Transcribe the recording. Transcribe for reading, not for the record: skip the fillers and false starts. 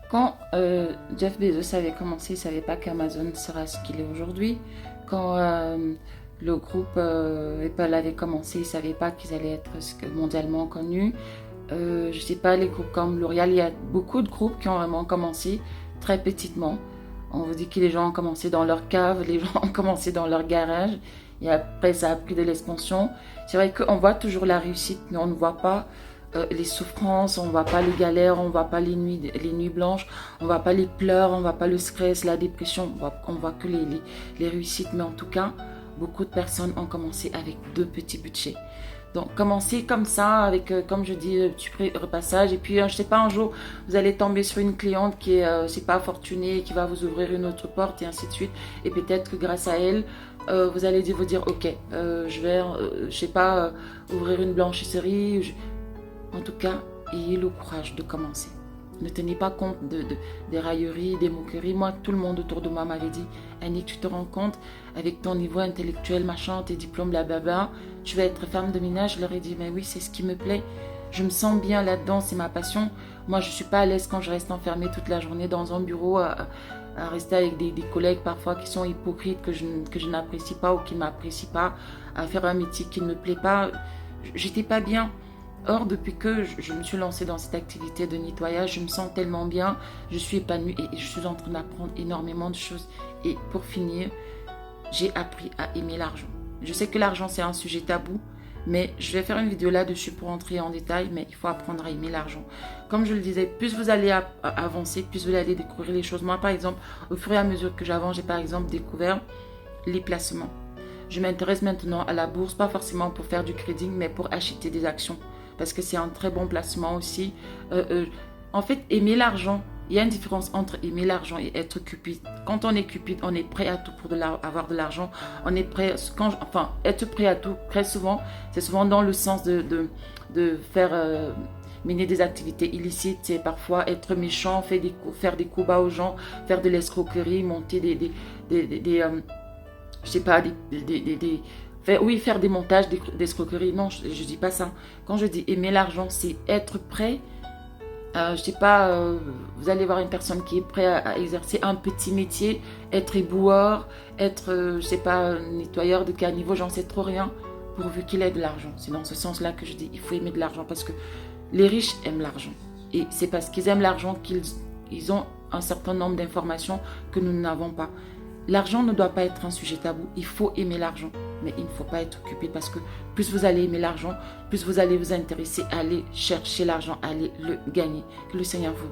Quand Jeff Bezos avait commencé, il ne savait pas qu'Amazon sera ce qu'il est aujourd'hui. Quand le groupe Apple avait commencé, il ne savait pas qu'ils allaient être mondialement connus. Je ne sais pas, les groupes comme L'Oréal, il y a beaucoup de groupes qui ont vraiment commencé très petitement. On vous dit que les gens ont commencé dans leur cave, les gens ont commencé dans leur garage. Et après, ça a pris de l'expansion. C'est vrai qu'on voit toujours la réussite, mais on ne voit pas les souffrances, on ne voit pas les galères, on ne voit pas les nuits blanches, on ne voit pas les pleurs, on ne voit pas le stress, la dépression. On voit que les réussites. Mais en tout cas, beaucoup de personnes ont commencé avec deux petits budgets. Donc, commencez comme ça, avec, comme je dis, petit repassage. Et puis, je ne sais pas, un jour, vous allez tomber sur une cliente qui est, c'est pas fortunée, qui va vous ouvrir une autre porte et ainsi de suite. Et peut-être que grâce à elle, vous allez vous dire, ok, je vais, je sais pas, ouvrir une blanchisserie. En tout cas, ayez le courage de commencer. Ne tenez pas compte des railleries, des moqueries. Moi, tout le monde autour de moi m'avait dit, Annick, tu te rends compte, avec ton niveau intellectuel, machin, tes diplômes, blablabla, tu vas être femme de ménage. Je leur ai dit, mais oui, c'est ce qui me plaît. Je me sens bien là-dedans, c'est ma passion. Moi, je ne suis pas à l'aise quand je reste enfermée toute la journée dans un bureau, à rester avec des collègues parfois qui sont hypocrites, que je n'apprécie pas ou qui ne m'apprécient pas, à faire un métier qui ne me plaît pas. J'étais pas bien. Or, depuis que je me suis lancée dans cette activité de nettoyage, je me sens tellement bien, je suis épanouie et je suis en train d'apprendre énormément de choses. Et pour finir, j'ai appris à aimer l'argent. Je sais que l'argent, c'est un sujet tabou, mais je vais faire une vidéo là-dessus pour entrer en détail, mais il faut apprendre à aimer l'argent. Comme je le disais, plus vous allez avancer, plus vous allez découvrir les choses. Moi, par exemple, au fur et à mesure que j'avance, j'ai par exemple découvert les placements. Je m'intéresse maintenant à la bourse, pas forcément pour faire du crédit, mais pour acheter des actions. Parce que c'est un très bon placement aussi. En fait, aimer l'argent, il y a une différence entre aimer l'argent et être cupide. Quand on est cupide, on est prêt à tout pour avoir de l'argent. On est prêt, enfin, être prêt à tout, très souvent, c'est souvent dans le sens de faire mener des activités illicites. C'est parfois être méchant, faire des coups bas aux gens, faire de l'escroquerie, monter je sais pas, oui, faire des montages, d'escroquerie. Non, je ne dis pas ça. Quand je dis aimer l'argent, c'est être prêt. Je sais pas, vous allez voir une personne qui est prête à exercer un petit métier, être éboueur, être, je sais pas, nettoyeur de caniveau, j'en sais trop rien, pourvu qu'il ait de l'argent. C'est dans ce sens-là que je dis, il faut aimer de l'argent parce que les riches aiment l'argent. Et c'est parce qu'ils aiment l'argent qu'ils ont un certain nombre d'informations que nous n'avons pas. L'argent ne doit pas être un sujet tabou. Il faut aimer l'argent, mais il ne faut pas être occupé parce que plus vous allez aimer l'argent, plus vous allez vous intéresser à aller chercher l'argent, à aller le gagner. Que le Seigneur vous